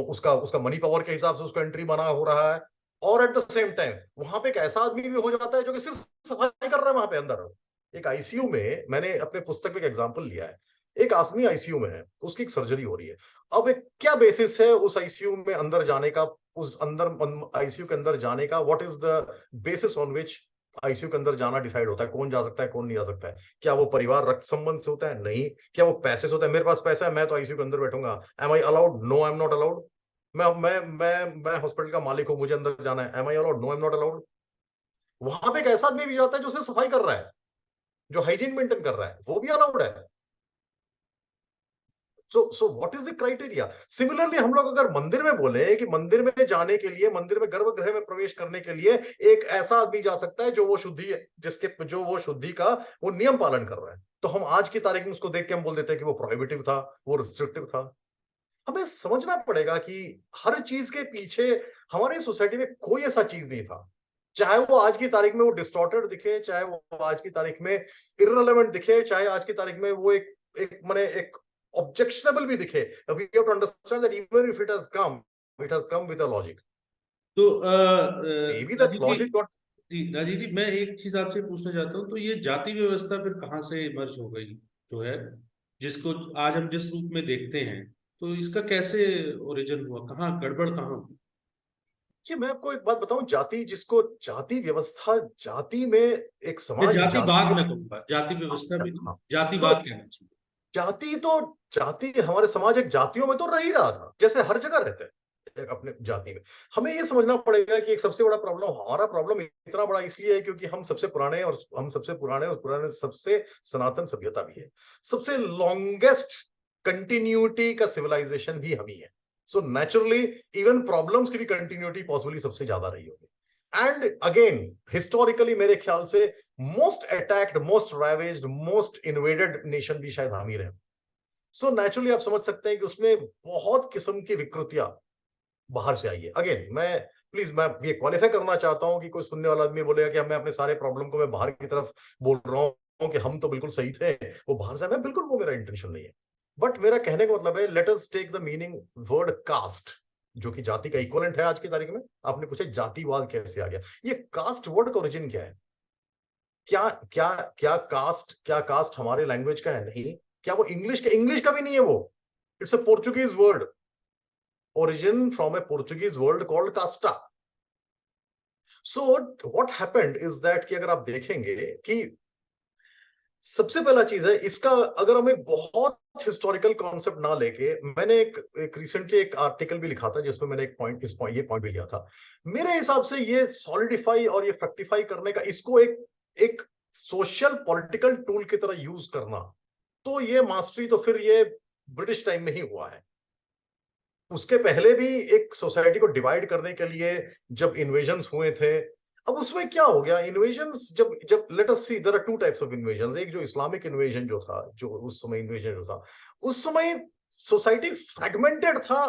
Speaker 2: उसका उसका मनी पावर के हिसाब से उसको एंट्री बना हो रहा है? और एट द सेम टाइम वहां पे एक ऐसा आदमी भी हो जाता है जो कि सिर्फ सफाई कर रहा है वहां पे अंदर। एक आईसीयू में, मैंने अपने पुस्तक में एक एग्जांपल लिया है। एक आदमी आईसीयू में है, उसकी एक सर्जरी हो रही है। अब एक क्या बेसिस है उस आईसीयू में अंदर जाने का, उस अंदर आईसीयू के अंदर जाने का? What is the basis on which ICU के अंदर जाना डिसाइड होता है? कौन जा सकता है, कौन नहीं जा सकता है? क्या वो परिवार रक्त संबंध से होता है? नहीं। क्या वो पैसे से होता है? मेरे पास पैसा है, मैं तो आईसीयू के अंदर बैठूंगा। Am I allowed? No, I am not allowed. मैं हॉस्पिटल का मालिक हूं, मुझे अंदर जाना है। Am I allowed? No, I am not allowed. वहां पे एक ऐसा आदमी भी जाता है जो सिर्फ सफाई कर रहा है, जो हाइजीन मेंटेन कर रहा है, वो भी अलाउड है। So what is the criteria? Similarly हम लोग अगर मंदिर में बोले कि मंदिर में जाने के लिए, मंदिर में गर्भगृह में प्रवेश करने के लिए एक ऐसा आदमी जा सकता है जो वो शुद्धि, जिसके जो वो शुद्धि का वो नियम पालन कर रहा है, तो हम आज की तारीख में उसको देख के हम बोल देते हैं कि वो प्रोहिबिटिव था, वो रिस्ट्रिक्टिव था। हमें समझना पड़ेगा कि हर चीज के पीछे हमारी सोसाइटी में कोई ऐसा चीज नहीं था, चाहे वो आज की तारीख में वो डिस्टॉर्टेड दिखे, चाहे वो आज की तारीख में इररिलेवेंट दिखे, चाहे आज की तारीख में वो एक माने एक ऑब्जेक्शनेबल भी दिखे। We have to understand that even if it has come with a logic.
Speaker 1: तो
Speaker 2: maybe that
Speaker 1: Rajeev ji,
Speaker 2: logic not.
Speaker 1: Rajeev ji, मैं एक चीज आपसे पूछना चाहता हूँ। तो ये जाति व्यवस्था फिर कहाँ से इमर्ज हो गई, जो है, जिसको आज हम जिस रूप में देखते हैं? तो इसका कैसे ओरिजिन हुआ, कहाँ गड़बड़ कहाँ हुई?
Speaker 2: कि मैं आपको एक बात बताऊं, जाति जिसको जाति व्यवस्था, जाति में एक
Speaker 1: मैं
Speaker 2: समाज
Speaker 1: जातिवाद
Speaker 2: जातीय।
Speaker 1: में कहूंगा, जाति व्यवस्था भी नहीं,
Speaker 2: हाँ, तो
Speaker 1: जातिवाद कहना चाहिए।
Speaker 2: जाति तो जाति हमारे समाज एक जातियों में तो रह ही रहा था, जैसे हर जगह रहते हैं एक अपने जाति में। हमें ये समझना पड़ेगा कि एक सबसे बड़ा प्रॉब्लम, हमारा प्रॉब्लम इतना बड़ा इसलिए है क्योंकि हम सबसे पुराने, और हम सबसे पुराने और पुराने सबसे सनातन सभ्यता भी है, सबसे लॉन्गेस्ट कंटिन्यूटी का सिविलाइजेशन भी हम ही है। सो नेचुरली इवन प्रॉब्लम्स की भी कंटिन्यूटी पॉसिबली सबसे ज्यादा रही होगी। एंड अगेन हिस्टोरिकली मेरे ख्याल से most attacked, most ravaged, most invaded nation भी शायद हम ही रहे। सो नेचुरली आप समझ सकते हैं कि उसमें बहुत किस्म की विकृतियां बाहर से आई है। अगेन मैं प्लीज मैं ये क्वालिफाई करना चाहता हूं कि कोई सुनने वाला आदमी बोलेगा कि मैं अपने सारे प्रॉब्लम को मैं बाहर की तरफ बोल रहा हूं कि हम तो बिल्कुल सही थे, वो बाहर से। मैं बिल्कुल, वो मेरा इंटेंशन नहीं है। बट मेरा कहने का मतलब है, let us take the meaning word caste, जो कि जाति का इक्वलेंट है आज की तारीख में। आपने पूछा जातिवाद कैसे आ गया, ये कास्ट वर्ड का ओरिजिन क्या है? क्या क्या क्या कास्ट हमारे लैंग्वेज का है? नहीं। क्या वो इंग्लिश का भी नहीं है वो? It's a Portuguese word, origin from a Portuguese word called casta. So what happened is that कि अगर आप देखेंगे कि सबसे पहला चीज है इसका, अगर हम एक बहुत हिस्टोरिकल कॉन्सेप्ट ना लेके, मैंने एक रिसेंटली एक आर्टिकल भी लिखा था जिसमें मैंने एक पॉइंट ये पॉइंट भी लिया था। मेरे हिसाब से ये सॉलिडिफाई और ये फ्रैक्टिफाई करने का, इसको एक एक सोशल पॉलिटिकल टूल की तरह यूज करना, तो ये मास्टरी तो फिर ये ब्रिटिश टाइम में ही हुआ है। उसके पहले भी एक सोसाइटी को डिवाइड करने के लिए जब इन्वेजन्स हुए थे, अब उसमें क्या हो गया, इन्वेजन्स जब जब let us see, there are two types of invasions. एक जो इस्लामिक इन्वेजन जो था, जो उस समय इन्वेजन जो था, उस समय सोसाइटी फ्रेगमेंटेड था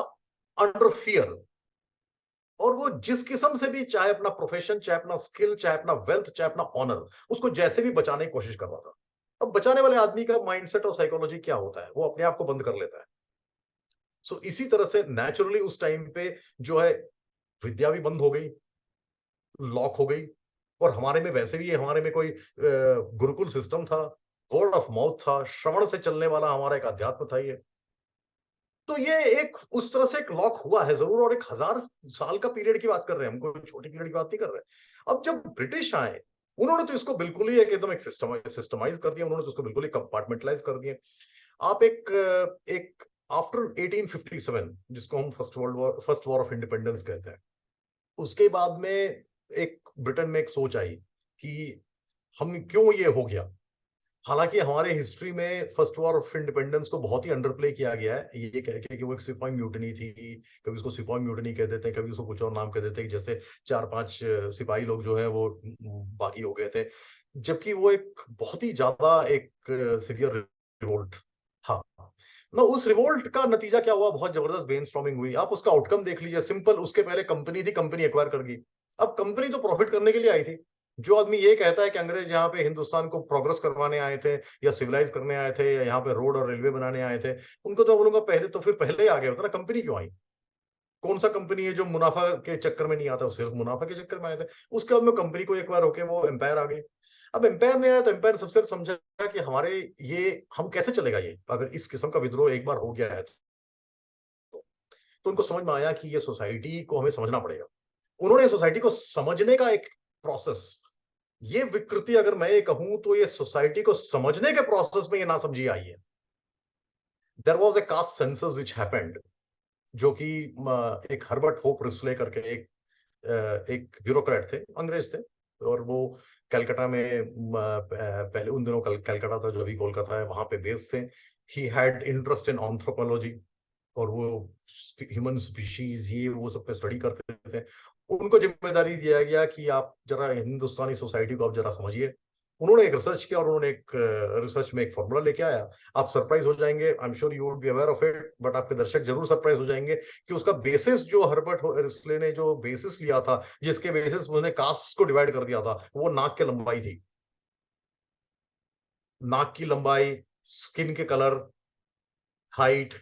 Speaker 2: अंडर फियर। और वो जिस किस्म से भी, चाहे अपना प्रोफेशन, चाहे अपना स्किल, चाहे अपना वेल्थ, चाहे अपना ऑनर, उसको जैसे भी बचाने की कोशिश कर रहा था। अब बचाने वाले आदमी का माइंडसेट और साइकोलॉजी क्या होता है? वो अपने आप को बंद कर लेता है। सो इसी तरह से नेचुरली उस टाइम पे जो है, विद्या भी बंद हो गई, लॉक हो गई। और हमारे में वैसे भी, हमारे में कोई गुरुकुल सिस्टम था, वर्ड ऑफ माउथ था, श्रवण से चलने वाला हमारा एक अध्यात्म था ये। तो ये एक उस तरह से एक लॉक हुआ है जरूर, और एक 1000 साल का पीरियड की बात कर रहे हैं, हम कोई छोटी पीरियड की बात नहीं कर रहे। अब जब ब्रिटिश आए, उन्होंने तो इसको बिल्कुल ही एकदम एक सिस्टमाइज कर दिया, उन्होंने तो उसको बिल्कुल ही कंपार्टमेंटलाइज कर दिया। आप एक आफ्टर 1857, जिसको हम फर्स्ट वॉर ऑफ इंडिपेंडेंस कहते हैं, उसके बाद में एक ब्रिटेन में एक सोच आई कि हम क्यों ये हो गया। हालांकि हमारे हिस्ट्री में फर्स्ट वॉर ऑफ इंडिपेंडेंस को बहुत ही अंडरप्ले किया गया है, ये कह के कि वो एक सिपाही म्यूटनी थी। कभी उसको सिपाही म्यूटनी कह देते हैं, कभी उसको कुछ और नाम कह देते हैं, जैसे 4-5 सिपाही लोग जो है वो बागी हो गए थे। जबकि वो एक बहुत ही ज्यादा एक सिवियर रिवोल्ट था ना। उस रिवोल्ट का नतीजा क्या हुआ? बहुत जबरदस्त ब्रेनस्टॉर्मिंग हुई। आप उसका आउटकम देख लीजिए, सिंपल। उसके पहले कंपनी थी, कंपनी एक्वायर कर गई। अब कंपनी तो प्रॉफिट करने के लिए आई थी। जो आदमी ये कहता है कि अंग्रेज यहाँ पे हिंदुस्तान को प्रोग्रेस करवाने आए थे, या सिविलाइज करने आए थे, या यहाँ पे रोड और रेलवे बनाने आए थे, उनको तो बोलूंगा पहले तो, फिर पहले ही आ गया होता ना। कंपनी क्यों आई? कौन सा कंपनी है जो मुनाफा के चक्कर में नहीं आता? वो सिर्फ मुनाफा के चक्कर में आए थे। उसके बाद में कंपनी को एक बार होके वो एम्पायर आ गई। अब एम्पायर ने आया तो एम्पायर सबसे पहले समझा कि हमारे ये, हम कैसे चलेगा ये, अगर इस किस्म का विद्रोह एक बार हो गया है तो उनको समझ में आया कि ये सोसाइटी को हमें समझना पड़ेगा। उन्होंने सोसाइटी को समझने का एक प्रोसेस, ये विकृति अगर मैं ये कहूं तो ये सोसाइटी को समझने के प्रोसेस में ये ना समझी आई है। There was a caste census which happened, जो कि एक हर्बर्ट होप रिस्ले करके एक ब्यूरोक्रेट थे, अंग्रेज थे। और वो कलकत्ता में पहले उन दिनों कलकत्ता था जो अभी कोलकाता है, वहां पे बेस थे। He had interest in anthropology, और वो ह्यूमन स्पीशीज, ये वो सब पे स्टडी करते थे। उनको जिम्मेदारी दिया गया कि आप जरा हिंदुस्तानी सोसाइटी को आप जरा समझिए। उन्होंने एक रिसर्च किया, और उन्होंने एक रिसर्च में एक फॉर्मूला लेके आया। आप सरप्राइज हो जाएंगे, I am sure you would be aware of it, but आपके दर्शक जरूर सरप्राइज हो जाएंगे कि उसका बेसिस, जो हर्बर्ट रिस्ले ने जो बेसिस लिया था, जिसके बेसिस उन्होंने कास्ट को डिवाइड कर दिया था, वो नाक की लंबाई थी। नाक की लंबाई, स्किन के कलर, हाइट,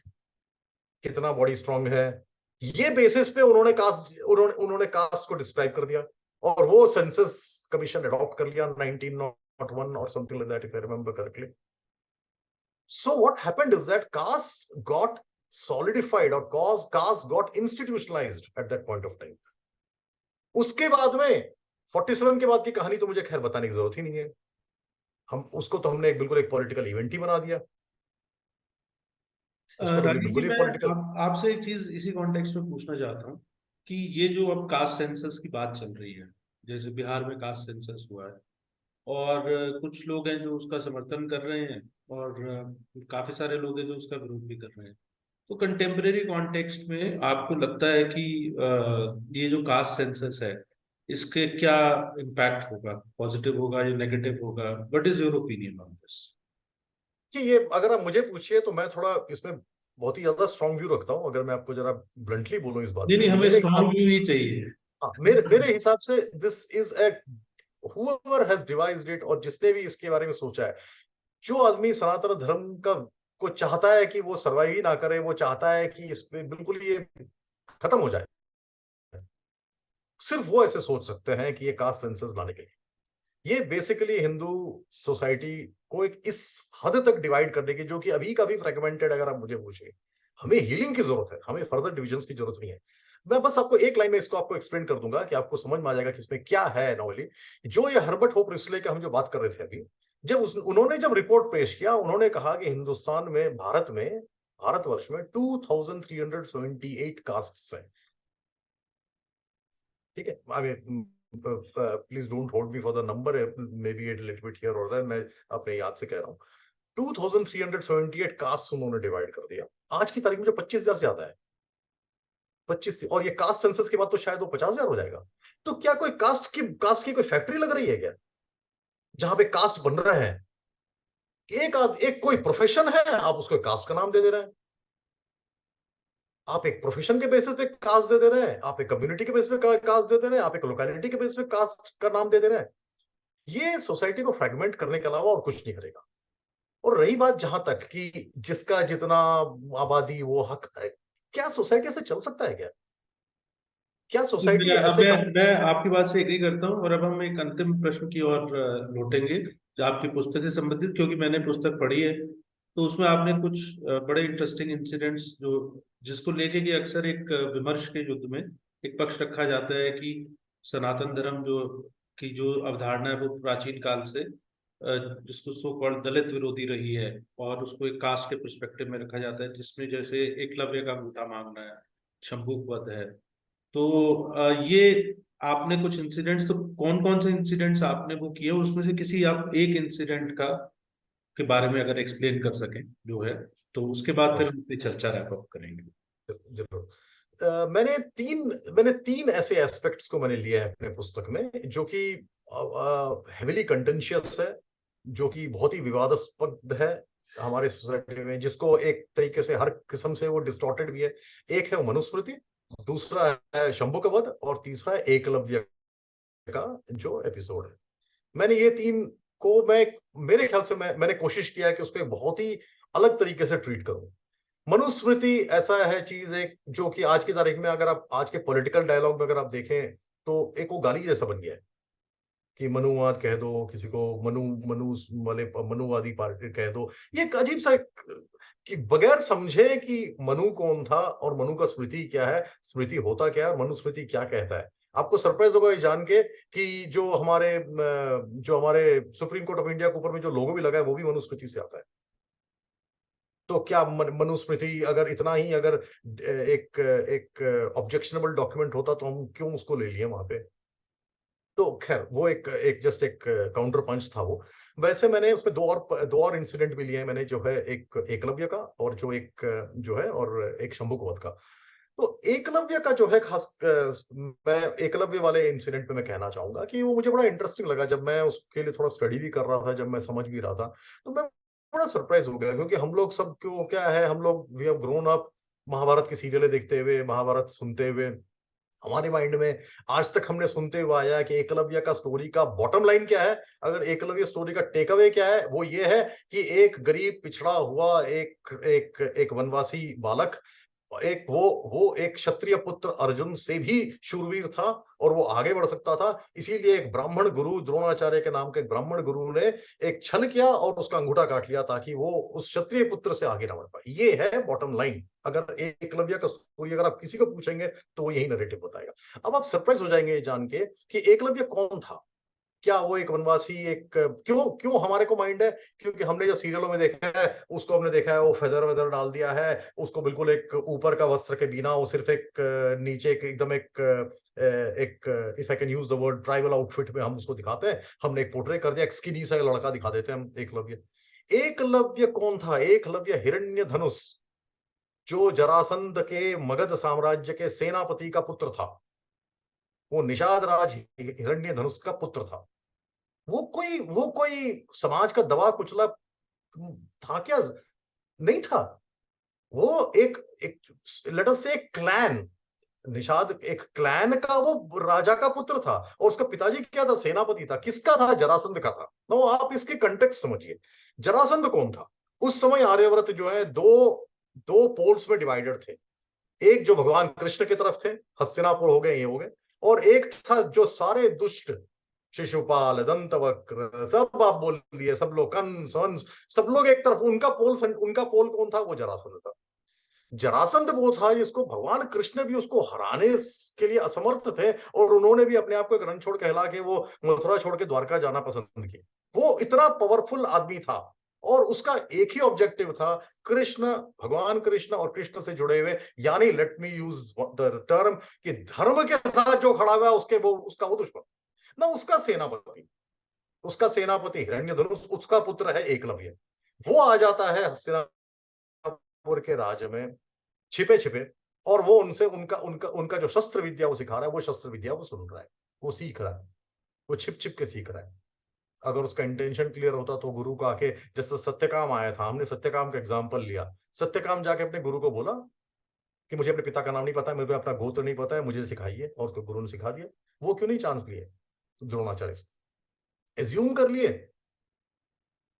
Speaker 2: कितना बॉडी स्ट्रांग है, ये बेसिस पे उन्होंने कास्ट को डिस्क्राइब कर दिया। और वो सेंसस कमीशन अडॉप्ट कर लिया 1901 और something like that, if I remember correctly. So what happened is that caste got solidified, और caste got institutionalized at that point of time. उसके बाद में 47 के बाद की कहानी तो मुझे खैर बताने की जरूरत ही नहीं है। हम उसको तो हमने बिल्कुल एक पॉलिटिकल इवेंट ही बना दिया। उसको तो हमने
Speaker 1: राजीव जी,
Speaker 2: बिल्कुल ही
Speaker 1: मैं
Speaker 2: पॉलिटिकल।
Speaker 1: आपसे एक चीज इसी कॉन्टेक्स्ट में पूछना चाहता हूँ कि ये जो अब कास्ट सेंसस की बात चल रही है, जैसे बिहार में कास्ट सेंसस हुआ है, और कुछ लोग हैं जो उसका समर्थन कर रहे हैं, और काफी सारे लोग हैं जो उसका विरोध भी कर रहे हैं। तो कंटेम्परेरी कॉन्टेक्स्ट में आपको लगता है कि ये जो कास्ट सेंसस है, इसके क्या इम्पैक्ट होगा, पॉजिटिव होगा या नेगेटिव होगा? What is your opinion on this?
Speaker 2: कि ये अगर आप मुझे पूछिए तो मैं थोड़ा इसमें बहुत ही ज्यादा स्ट्रांग व्यू रखता हूं। अगर मैं आपको जरा ब्लंटली बोलूं इस बात
Speaker 1: नहीं
Speaker 2: पे,
Speaker 1: नहीं,
Speaker 2: तो
Speaker 1: हमें
Speaker 2: मेरे हिसाब,
Speaker 1: स्ट्रॉन्ग व्यू ही चाहिए।
Speaker 2: हाँ, मेरे हिसाब से this is a whoever has devised it, और जिसने भी इसके बारे में सोचा है, जो आदमी सनातन धर्म का को चाहता है कि वो सर्वाइव ही ना करे, वो चाहता है कि इस पे बिल्कुल ये खत्म हो जाए, सिर्फ वो ऐसे सोच सकते हैं कि ये कास्ट सेंसस लाने के लिए ये बेसिकली हिंदू सोसाइटी को एक इस हद तक डिवाइड करने की, जो कि अभी काफी फ्रेगमेंटेड, अगर आप मुझे पूछे, हमें हीलिंग की जरूरत है, हमें फर्दर डिविजन्स की जरूरत नहीं है। मैं बस आपको एक लाइन में इसको आपको एक्सप्लेन कर दूंगा कि आपको समझ में आ जाएगा कि इसमें क्या है नॉर्मली। जो ये हर्बर्ट होप रिस्ले का हम जो बात कर रहे थे अभी, उन्होंने जब रिपोर्ट पेश किया, उन्होंने कहा कि हिंदुस्तान में, भारतवर्ष में 2378 कास्ट्स हैं। ठीक है, I mean please don't hold me for the number, may be it little bit here और देयर, मैं अपने याद से कह रहा हूँ। 2378 कास्ट उन्होंने डिवाइड कर दिया। आज की तारीख में जो 25,000 से आता है, 25, और ये कास्ट सेंसस के बाद तो शायद वो 50,000 हो जाएगा। तो क्या कोई कास्ट की कोई फैक्ट्री लग रही है क्या, जहां पे कास्ट बन रहे हैं? एक कोई प्रोफेशन है, आप उसको कास्ट का नाम दे दे रहे हैं। आप एक प्रोफेशन के बेसिस पे कास्ट दे दे रहे हैं, आप एक कम्युनिटी के बेसिस पे कास्ट दे दे रहे हैं, आप एक लोकेलिटी के बेसिस पे कास्ट का नाम दे दे रहे हैं। ये सोसाइटी को फ्रेगमेंट करने के अलावा और कुछ नहीं करेगा। और रही बात जहां तक कि जिसका जितना आबादी वो हक, क्या सोसाइटी ऐसे चल सकता है क्या? क्या सोसाइटी
Speaker 1: मैं अब
Speaker 2: ऐसे
Speaker 1: मैं
Speaker 2: कम?
Speaker 1: मैं आपकी बात से एग्री करता हूँ, और अब हम एक अंतिम प्रश्न की ओर लौटेंगे, जो आपकी पुस्तक से संबंधित, क्योंकि मैंने पुस्तक पढ़ी है। तो उसमें आपने कुछ बड़े इंटरेस्टिंग इंसिडेंट्स जो, जिसको लेके कि अक्सर एक विमर्श के युद्ध में एक पक्ष रखा जाता है कि सनातन धर्म जो की जो अवधारणा है वो प्राचीन काल से जिसको सो कॉल्ड दलित विरोधी रही है, और उसको एक कास्ट के पर्सपेक्टिव में रखा जाता है, जिसमें जैसे एकलव्य का अंगूठा मांगना है, शंभुक वध है। तो ये आपने कुछ इंसिडेंट्स, तो कौन कौन से इंसिडेंट्स आपने वो किए, उसमें से किसी आप एक इंसिडेंट का के बारे में अगर एक्सप्लेन कर सकें जो है, तो उसके बाद फिर हम अपनी चर्चा रैप अप करेंगे।
Speaker 2: जरूर। मैंने तीन ऐसे एस्पेक्ट्स को मैंने लिए हैं अपने पुस्तक में, जो कि हेविली कंटेंशियस है, जो कि बहुत ही विवादास्पद है हमारे सोसाइटी में, जिसको एक तरीके से हर किस्म से वो डिस्टॉर्टेड भी है। एक है वो मनुस्मृति, दूसरा है शंभु का वध, और तीसरा है एकलव्य का जो एपिसोड है। मैंने ये तीन को, मेरे ख्याल से मैंने कोशिश किया है कि उसको एक बहुत ही अलग तरीके से ट्रीट करूं। मनुस्मृति ऐसा है चीज एक, जो कि आज की तारीख में, अगर आप आज के पॉलिटिकल डायलॉग में अगर आप देखें, तो एक वो गाली जैसा बन गया है कि मनुवाद कह दो किसी को, मनु मनु वाले मनुवादी पार्टी कह दो। ये एक अजीब सा कि बगैर समझे कि मनु कौन था और मनु का स्मृति क्या है, स्मृति होता क्या है, मनुस्मृति क्या कहता है। आपको सरप्राइज होगा ये जान के कि जो हमारे सुप्रीम कोर्ट ऑफ इंडिया के ऊपर में जो लोगो भी लगा है, वो भी मनुस्मृति से आता है। तो क्या मनुस्मृति अगर इतना ही, अगर एक एक ऑब्जेक्शनेबल डॉक्यूमेंट होता, तो हम क्यों उसको ले लिए वहां पे? तो खैर, वो एक एक जस्ट एक काउंटर पंच था वो। वैसे मैंने उसमें दो और इंसिडेंट भी लिए हैं मैंने, जो है एक एकलव्य का, और जो है और एक शंभुकवध का। तो एकलव्य का जो है खास, मैं एकलव्य वाले इंसिडेंट पे मैं कहना चाहूंगा कि वो मुझे बड़ा इंटरेस्टिंग लगा। जब मैं उसके लिए थोड़ा स्टडी भी कर रहा था, जब मैं समझ भी रहा था, तो मैं बड़ा सरप्राइज हो गया, क्योंकि हम लोग सब क्यों क्या है, हम लोग we have grown up Mahabharat की सीरियलें देखते हुए, महाभारत सुनते हुए। हमारे माइंड में आज तक हमने सुनते हुए आया कि एकलव्य का स्टोरी का बॉटम लाइन क्या है, अगर एकलव्य स्टोरी का टेक अवे क्या है, वो ये है कि एक गरीब पिछड़ा हुआ एक एक एक वनवासी बालक, वो एक क्षत्रिय पुत्र अर्जुन से भी शूरवीर था, और वो आगे बढ़ सकता था। इसीलिए एक ब्राह्मण गुरु, द्रोणाचार्य के नाम के एक ब्राह्मण गुरु ने एक छल किया और उसका अंगूठा काट लिया, ताकि वो उस क्षत्रिय पुत्र से आगे ना बढ़ पाए। ये है बॉटम लाइन। अगर एकलव्य का स्टोरी अगर आप किसी को पूछेंगे, तो वो यही नरेटिव बताएगा। अब आप सरप्राइज हो जाएंगे ये जान के कि एकलव्य कौन था। क्या वो एक वनवासी, एक क्यों क्यों हमारे को माइंड है, क्योंकि हमने जो सीरियलों में देखा है, उसको हमने देखा है वो फेदर वेदर डाल दिया है, उसको बिल्कुल एक ऊपर का वस्त्र के बिना, वो सिर्फ एक नीचे एक एकदम एक if I can use the word tribal outfit में हम उसको दिखाते हैं। हमने एक पोर्ट्रे कर दिया, एक स्किनी सा लड़का दिखा देते हैं हम एकलव्य। एकलव्य कौन था? एकलव्य हिरण्य धनुष, जो जरासंध के मगध साम्राज्य के सेनापति का पुत्र था। वो निषाद राज हिरण्यधनुष का पुत्र था। वो कोई समाज का दबा कुचला था क्या? नहीं था। वो एक लेट अस से क्लैन, निषाद एक क्लैन का वो राजा का पुत्र था, और उसका पिताजी क्या था? सेनापति था। किसका था? जरासंध का था। तो आप इसके कंटेक्स्ट समझिए। जरासंध कौन था? उस समय आर्यव्रत जो है दो दो पोल्स में डिवाइडेड थे। एक जो भगवान कृष्ण की तरफ थे, हस्तिनापुर हो गए, ये हो गए, और एक था जो सारे दुष्ट, शिशुपाल, दंतवक्र, सब आप बोल लिए, सब लोग, कंस वंस, सब लोग एक तरफ। उनका पोल कौन था? वो जरासंध था। जरासंध वो था जिसको भगवान कृष्ण भी उसको हराने के लिए असमर्थ थे, और उन्होंने भी अपने आप को एक रणछोड़ कहला के वो मथुरा छोड़ के द्वारका जाना पसंद किया। वो इतना पावरफुल आदमी था, और उसका एक ही ऑब्जेक्टिव था, कृष्ण, भगवान कृष्ण और कृष्ण से जुड़े हुए, यानी let me use the term कि धर्म के साथ जो खड़ा हुआ उसके वो उसका वो दुश्मन ना। उसका सेनापति हिरण्यधनुष, उसका पुत्र है एकलव्य। वो आ जाता है हस्तिनापुर के राज्य में छिपे छिपे, और वो उनसे उनका उनका उनका जो शस्त्र विद्या वो सिखा रहा है, वो शस्त्र विद्या वो सुन रहा है, वो सीख रहा है, वो छिप छिप के सीख रहा है। अगर उसका इंटेंशन क्लियर होता तो गुरु को आके, जैसे सत्यकाम आया था, हमने सत्यकाम का एग्जाम्पल लिया। सत्यकाम जाके अपने गुरु को बोला कि मुझे अपने पिता का नाम नहीं पता है, मुझे अपना गोत्र नहीं पता है, मुझे सिखाइए, और उसको गुरु ने सिखा दिया। वो क्यों नहीं चांस लिए द्रोणाचार्य से? एज्यूम कर लिए।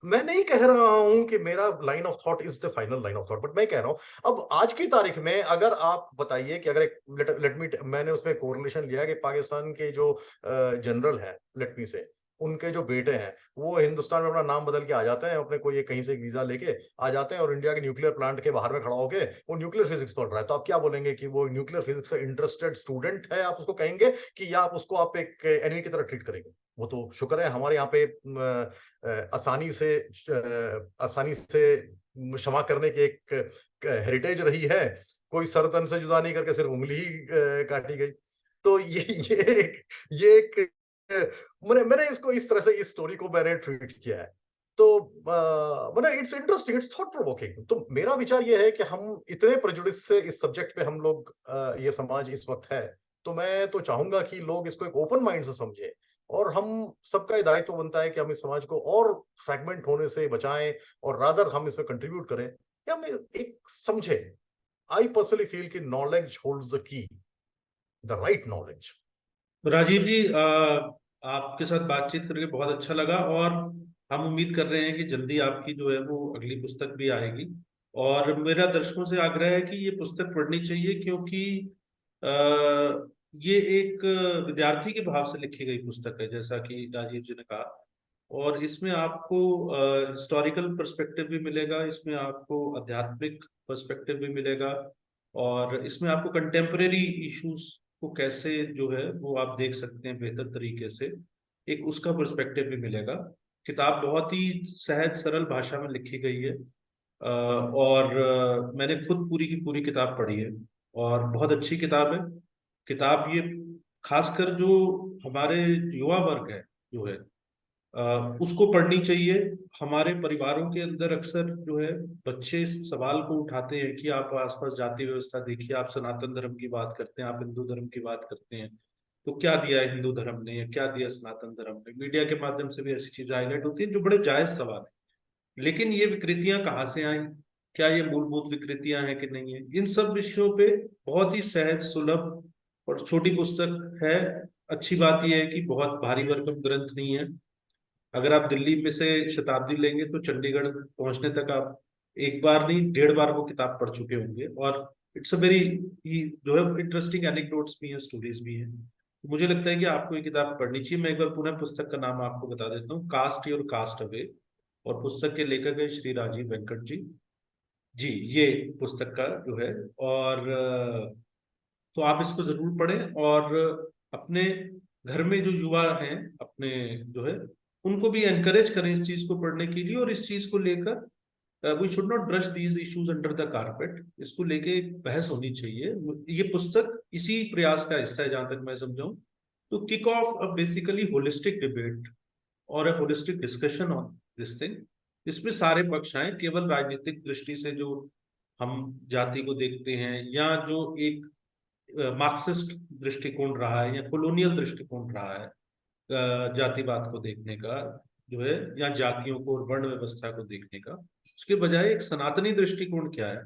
Speaker 2: मैं नहीं कह रहा हूं कि मेरा line of thought is the final line of thought, but मैं कह रहा हूं अब आज की तारीख में, अगर आप बताइए कि अगर एक लेट मी, मैंने उसमें कोरिलेशन लिया कि पाकिस्तान के जो जनरल है, लेट मी से, उनके जो बेटे हैं, वो हिंदुस्तान में अपना नाम बदल के आ जाते हैं, अपने कोई कहीं से वीजा लेके आ जाते हैं, और इंडिया के न्यूक्लियर प्लांट के बाहर में खड़ा होके वो न्यूक्लियर फिजिक्स पढ़ रहा है। तो आप क्या बोलेंगे कि वो न्यूक्लियर फिजिक्स से इंटरेस्टेड स्टूडेंट है? आप उसको कहेंगे कि या आप उसको आप एक एनिमी की तरह ट्रीट करेंगे? वो तो शुक्र है हमारे यहाँ पे आसानी से क्षमा करने की एक हेरिटेज रही है। कोई सर तन से जुदा नहीं करके सिर्फ उंगली ही काटी गई। तो ये एक मैंने इसको इस तरह से, इस स्टोरी को मैंने ट्रीट किया है। तो मैंने, it's interesting, it's thought provoking. तो मेरा विचार ये है कि हम इतने प्रेजुडिस से इस सब्जेक्ट पे हम लोग, ये समाज इस वक्त है, तो मैं तो चाहूंगा कि लोग इसको एक ओपन माइंड से समझें, और हम सबका ये दायित्व बनता है कि हम इस समाज को और फ्रैगमेंट होने से बचाएं, और रादर हम इसमें कंट्रीब्यूट करें, या हम एक समझे। आई पर्सनली फील कि knowledge holds the key, the right knowledge.
Speaker 1: तो राजीव जी, आपके साथ बातचीत करके बहुत अच्छा लगा, और हम उम्मीद कर रहे हैं कि जल्दी आपकी जो है वो अगली पुस्तक भी आएगी। और मेरा दर्शकों से आग्रह है कि ये पुस्तक पढ़नी चाहिए, क्योंकि आ, ये एक विद्यार्थी के भाव से लिखी गई पुस्तक है, जैसा कि राजीव जी ने कहा। और इसमें आपको हिस्टोरिकल पर्सपेक्टिव भी मिलेगा, इसमें आपको आध्यात्मिक पर्सपेक्टिव भी मिलेगा, और इसमें आपको कंटेम्परेरी इश्यूज को कैसे जो है वो आप देख सकते हैं बेहतर तरीके से, एक उसका पर्सपेक्टिव भी मिलेगा। किताब बहुत ही सहज सरल भाषा में लिखी गई है, और मैंने खुद पूरी की पूरी किताब पढ़ी है, और बहुत अच्छी किताब है। किताब ये खासकर जो हमारे युवा वर्ग है जो है, उसको पढ़नी चाहिए। हमारे परिवारों के अंदर अक्सर जो है बच्चे इस सवाल को उठाते हैं कि आप आसपास जाति व्यवस्था देखिए, आप सनातन धर्म की बात करते हैं, आप हिंदू धर्म की बात करते हैं, तो क्या दिया है हिंदू धर्म ने या क्या दिया सनातन धर्म ने? मीडिया के माध्यम से भी ऐसी चीजें हाईलाइट होती हैं जो बड़े जायज सवाल है। लेकिन ये विकृतियां कहाँ से आई, क्या ये मूलभूत विकृतियां हैं कि नहीं है, इन सब विषयों पे बहुत ही सहज सुलभ और छोटी पुस्तक है। अच्छी बात यह है कि बहुत भारी भरकम ग्रंथ नहीं है। अगर आप दिल्ली में से शताब्दी लेंगे तो चंडीगढ़ पहुंचने तक आप एक बार नहीं 1.5 बार वो किताब पढ़ चुके होंगे। और इट्स अ वेरी, जो है इंटरेस्टिंग एनेक्डोट्स भी हैं, स्टोरीज भी हैं। तो मुझे लगता है कि आपको ये किताब पढ़नी चाहिए। मैं एक बार पुनः पुस्तक का नाम आपको बता देता हूँ, कास्ट योर कास्ट अवे, और पुस्तक के लेखक है श्री राजीव वेंकट जी। जी, ये पुस्तक का जो है। और तो आप इसको जरूर पढ़ें, और अपने घर में जो युवा हैं अपने जो है, उनको भी एनकरेज करें इस चीज को पढ़ने के लिए, और इस चीज को लेकर we should not brush these issues under the carpet. इसको लेके एक बहस होनी चाहिए। ये पुस्तक इसी प्रयास का हिस्सा है जहां तक मैं समझाऊं, तो kick off a basically holistic debate और a holistic discussion on this thing. इसमें सारे पक्ष आए, केवल राजनीतिक दृष्टि से जो हम जाति को देखते हैं, या जो एक मार्क्सिस्ट दृष्टिकोण रहा है या कॉलोनियल दृष्टिकोण रहा है जातिवाद को देखने का, जो है, या जातियों को और वर्ण व्यवस्था को देखने का, उसके बजाय एक सनातनी दृष्टिकोण क्या है,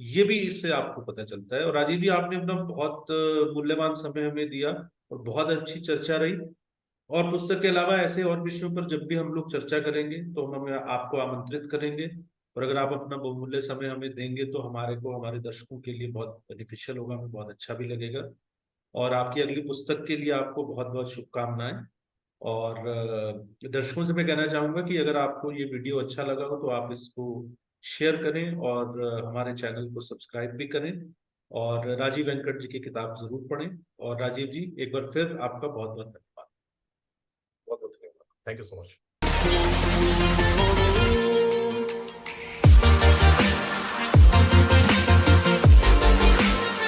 Speaker 1: ये भी इससे आपको पता चलता है। और राजीव जी, आपने अपना बहुत मूल्यवान समय हमें दिया और बहुत अच्छी चर्चा रही। और पुस्तक के अलावा ऐसे और विषयों पर जब भी हम लोग चर्चा करेंगे तो हम आपको आमंत्रित करेंगे, और अगर आप अपना बहुमूल्य समय हमें देंगे तो हमारे को, हमारे दर्शकों के लिए बहुत बेनिफिशियल होगा, हमें बहुत अच्छा भी लगेगा। और आपकी अगली पुस्तक के लिए आपको बहुत बहुत शुभकामनाएं। और दर्शकों से मैं कहना चाहूंगा कि अगर आपको ये वीडियो अच्छा लगा हो तो आप इसको शेयर करें और हमारे चैनल को सब्सक्राइब भी करें, और राजीव वेंकट जी की किताब जरूर पढ़ें। और राजीव जी, एक बार फिर आपका बहुत बहुत धन्यवाद।
Speaker 2: बहुत बहुत धन्यवाद। Thank you so much.